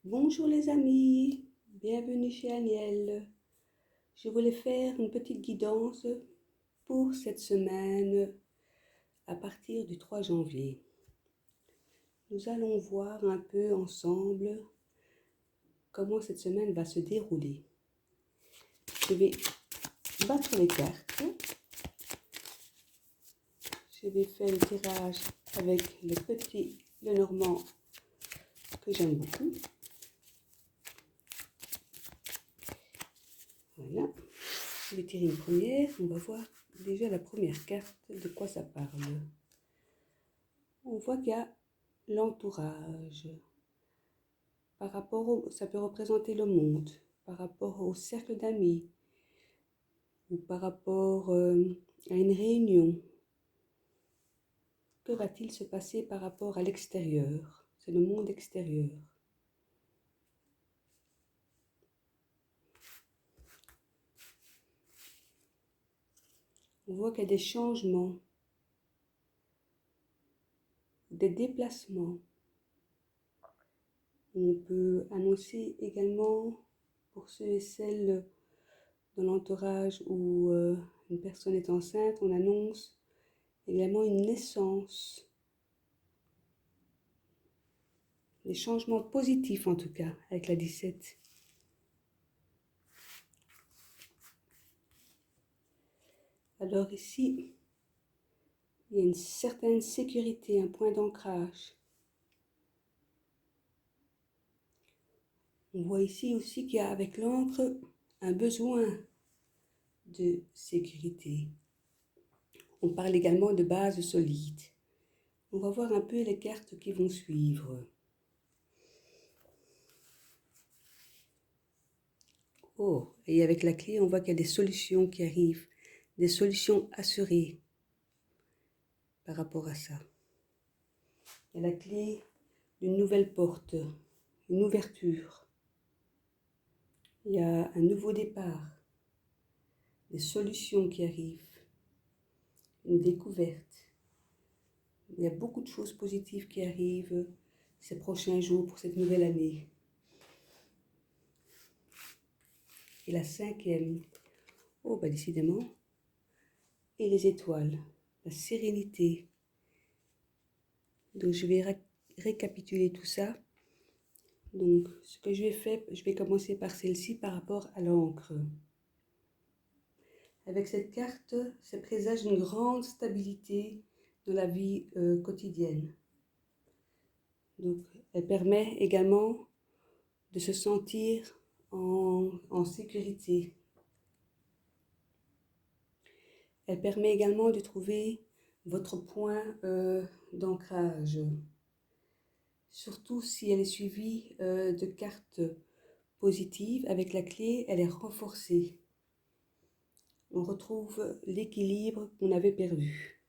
Bonjour les amis, bienvenue chez Aniel. Je voulais faire une petite guidance pour cette semaine à partir du 3 janvier. Nous allons voir un peu ensemble comment cette semaine va se dérouler. Je vais battre les cartes. Je vais faire le tirage avec le normand que j'aime beaucoup. Voilà, je vais tirer une première, on va voir déjà la première carte, de quoi ça parle. On voit qu'il y a l'entourage. Ça peut représenter le monde, par rapport au cercle d'amis, ou par rapport à une réunion. Que va-t-il se passer par rapport à l'extérieur? C'est le monde extérieur. On voit qu'il y a des changements, des déplacements. On peut annoncer également, pour ceux et celles dans l'entourage où une personne est enceinte, on annonce également une naissance. Des changements positifs en tout cas, avec la 17. Alors ici, il y a une certaine sécurité, un point d'ancrage. On voit ici aussi qu'il y a avec l'encre un besoin de sécurité. On parle également de base solide. On va voir un peu les cartes qui vont suivre. Oh, et avec la clé, on voit qu'il y a des solutions qui arrivent, des solutions assurées par rapport à ça. Il y a la clé d'une nouvelle porte, une ouverture. Il y a un nouveau départ, des solutions qui arrivent, une découverte. Il y a beaucoup de choses positives qui arrivent ces prochains jours pour cette nouvelle année. Et la 5e, oh bah décidément, et les étoiles, la sérénité. Donc je vais récapituler tout ça. Donc ce que je vais faire, je vais commencer par celle-ci par rapport à l'encre. Avec cette carte, ça présage une grande stabilité dans la vie quotidienne. Donc elle permet également de se sentir en sécurité. Elle permet également de trouver votre point d'ancrage. Surtout si elle est suivie de cartes positives, avec la clé, elle est renforcée. On retrouve l'équilibre qu'on avait perdu.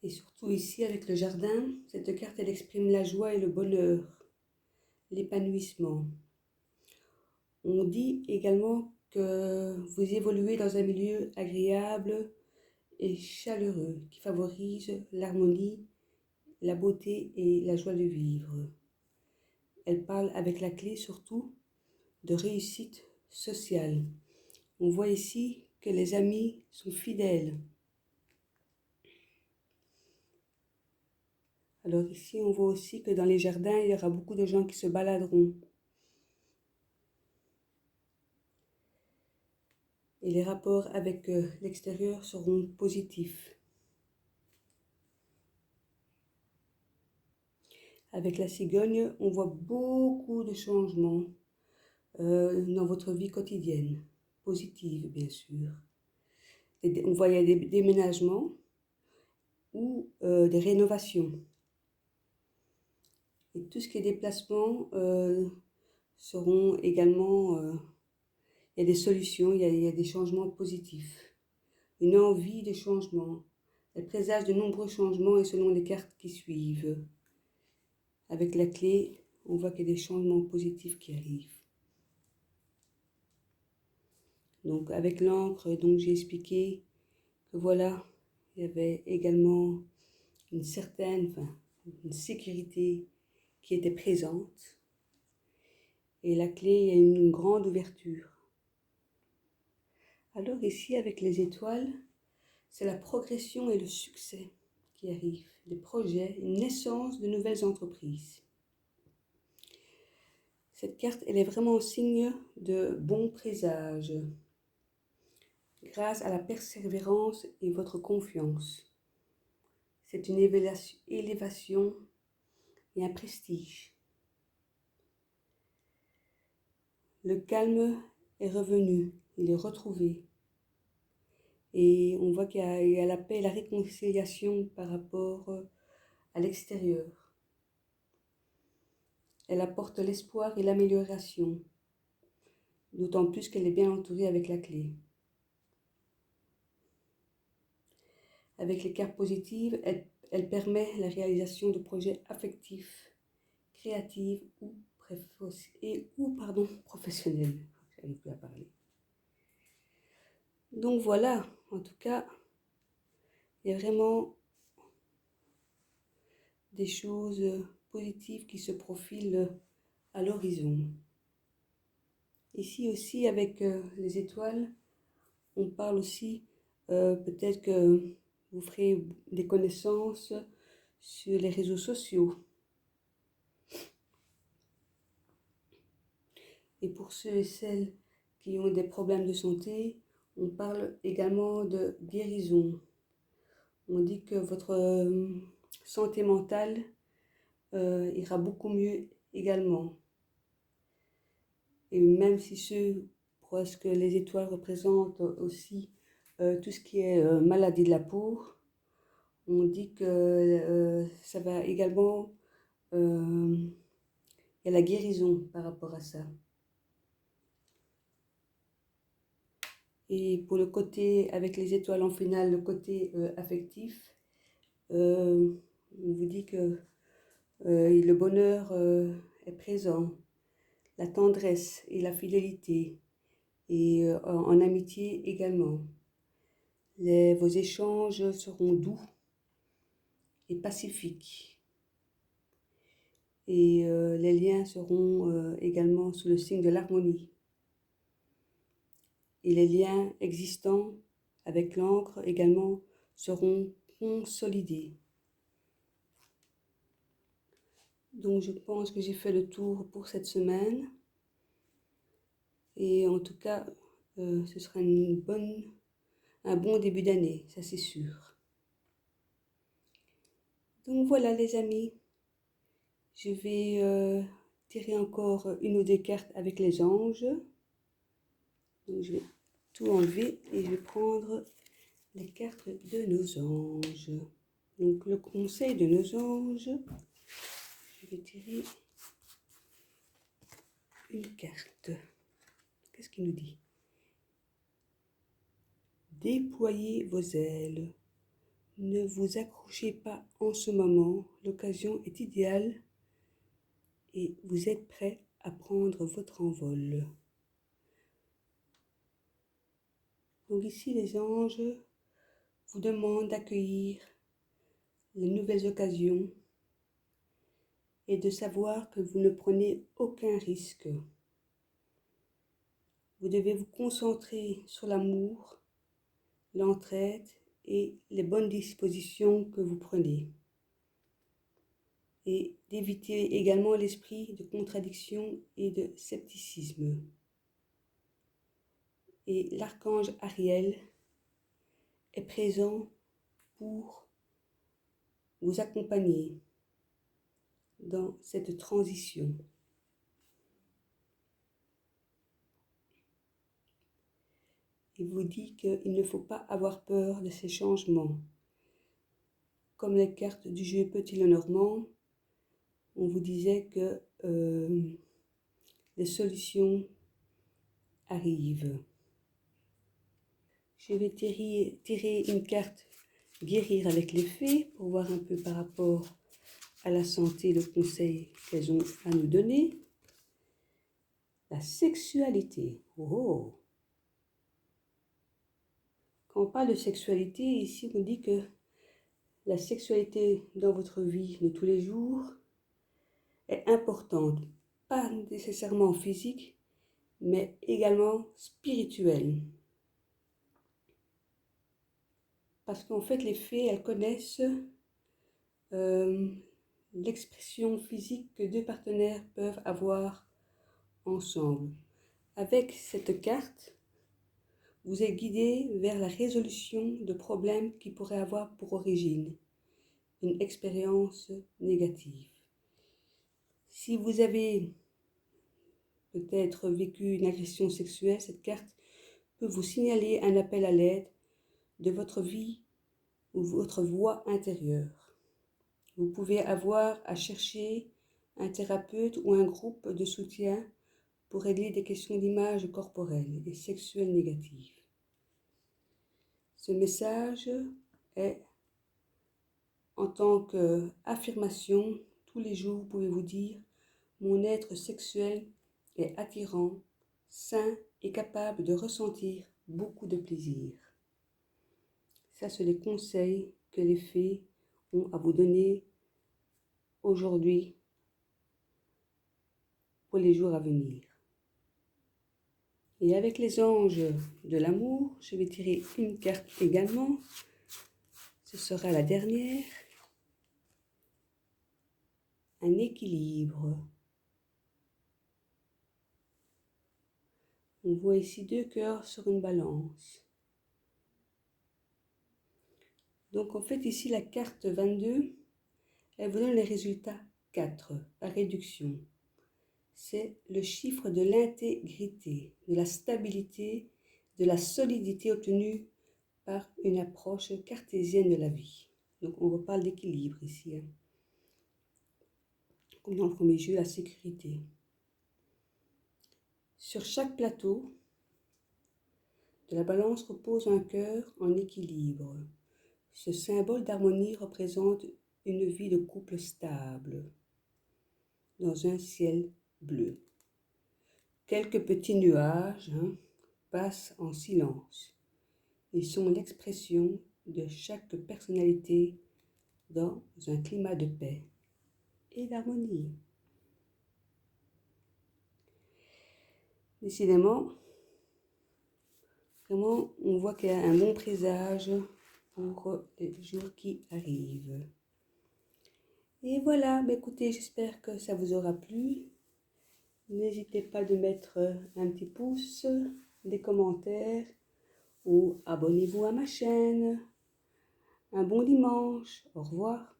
Et surtout ici, avec le jardin, cette carte, elle exprime la joie et le bonheur, l'épanouissement. On dit également que vous évoluez dans un milieu agréable et chaleureux qui favorise l'harmonie, la beauté et la joie de vivre. Elle parle avec la clé surtout de réussite sociale. On voit ici que les amis sont fidèles. Alors ici, on voit aussi que dans les jardins, il y aura beaucoup de gens qui se baladeront. Et les rapports avec l'extérieur seront positifs. Avec la cigogne, on voit beaucoup de changements dans votre vie quotidienne, positive bien sûr. On voit il y a des déménagements ou des rénovations. Et tout ce qui est déplacement seront également, il y a des solutions, il y a des changements positifs. Une envie de changement. Elle présage de nombreux changements et selon les cartes qui suivent. Avec la clé, on voit qu'il y a des changements positifs qui arrivent. Donc avec l'encre, donc j'ai expliqué que voilà, il y avait également une sécurité qui était présente. Et la clé, il y a une grande ouverture. Alors ici, avec les étoiles, c'est la progression et le succès qui arrivent, des projets, une naissance de nouvelles entreprises. Cette carte, elle est vraiment un signe de bon présage, grâce à la persévérance et votre confiance. C'est une élévation et un prestige. Le calme est revenu, il est retrouvé. Et on voit qu'il y a la paix et la réconciliation par rapport à l'extérieur. Elle apporte l'espoir et l'amélioration, d'autant plus qu'elle est bien entourée avec la clé. Avec les cartes positives, elle permet la réalisation de projets affectifs, créatifs ou professionnels. J'arrive plus à parler. Donc voilà, en tout cas, il y a vraiment des choses positives qui se profilent à l'horizon. Ici aussi, avec les étoiles, on parle aussi peut-être que vous ferez des connaissances sur les réseaux sociaux. Et pour ceux et celles qui ont des problèmes de santé, on parle également de guérison. On dit que votre santé mentale ira beaucoup mieux également. Et même si parce que les étoiles représentent aussi tout ce qui est maladie de la peau, on dit que ça va également, il y a la guérison par rapport à ça. Et pour le côté, avec les étoiles en finale, le côté affectif, on vous dit que le bonheur est présent, la tendresse et la fidélité, et en amitié également. Vos échanges seront doux et pacifiques. Et les liens seront également sous le signe de l'harmonie. Et les liens existants avec l'encre également seront consolidés. Donc je pense que j'ai fait le tour pour cette semaine. Et en tout cas, ce sera un bon début d'année, ça c'est sûr. Donc voilà les amis, je vais tirer encore une ou deux cartes avec les anges. Donc je vais tout enlever et je vais prendre les cartes de nos anges. Donc le conseil de nos anges, je vais tirer une carte. Qu'est-ce qu'il nous dit? Déployez vos ailes. Ne vous accrochez pas en ce moment. L'occasion est idéale et vous êtes prêt à prendre votre envol. Donc ici, les anges vous demandent d'accueillir les nouvelles occasions et de savoir que vous ne prenez aucun risque. Vous devez vous concentrer sur l'amour, l'entraide et les bonnes dispositions que vous prenez. Et d'éviter également l'esprit de contradiction et de scepticisme. Et l'archange Ariel est présent pour vous accompagner dans cette transition. Il vous dit qu'il ne faut pas avoir peur de ces changements. Comme les cartes du jeu Petit Lenormand, on vous disait que les solutions arrivent. Je vais tirer une carte guérir avec les fées pour voir un peu par rapport à la santé, le conseil qu'elles ont à nous donner. La sexualité. Oh! Quand on parle de sexualité, ici on dit que la sexualité dans votre vie de tous les jours, est importante, pas nécessairement physique, mais également spirituelle. Parce qu'en fait, les fées, elles connaissent l'expression physique que deux partenaires peuvent avoir ensemble. Avec cette carte, vous êtes guidé vers la résolution de problèmes qui pourraient avoir pour origine une expérience négative. Si vous avez peut-être vécu une agression sexuelle, cette carte peut vous signaler un appel à l'aide de votre vie ou votre voix intérieure. Vous pouvez avoir à chercher un thérapeute ou un groupe de soutien pour régler des questions d'image corporelle et sexuelle négatives. Ce message est en tant qu'affirmation. Tous les jours, vous pouvez vous dire « Mon être sexuel est attirant, sain et capable de ressentir beaucoup de plaisir. » Ça, c'est les conseils que les fées ont à vous donner aujourd'hui pour les jours à venir. Et avec les anges de l'amour, je vais tirer une carte également. Ce sera la dernière. Un équilibre. On voit ici 2 cœurs sur une balance. Donc en fait ici la carte 22, elle vous donne les résultats 4 par réduction. C'est le chiffre de l'intégrité, de la stabilité, de la solidité obtenue par une approche cartésienne de la vie. Donc on reparle d'équilibre ici. Comme dans le premier jeu, la sécurité. Sur chaque plateau de la balance repose un cœur en équilibre. Ce symbole d'harmonie représente une vie de couple stable, dans un ciel bleu. Quelques petits nuages passent en silence. Ils sont l'expression de chaque personnalité dans un climat de paix et d'harmonie. Décidément, vraiment, on voit qu'il y a un bon présage pour les jours qui arrivent. Et voilà, écoutez, j'espère que ça vous aura plu. N'hésitez pas de mettre un petit pouce, des commentaires ou abonnez-vous à ma chaîne. Un bon dimanche, au revoir.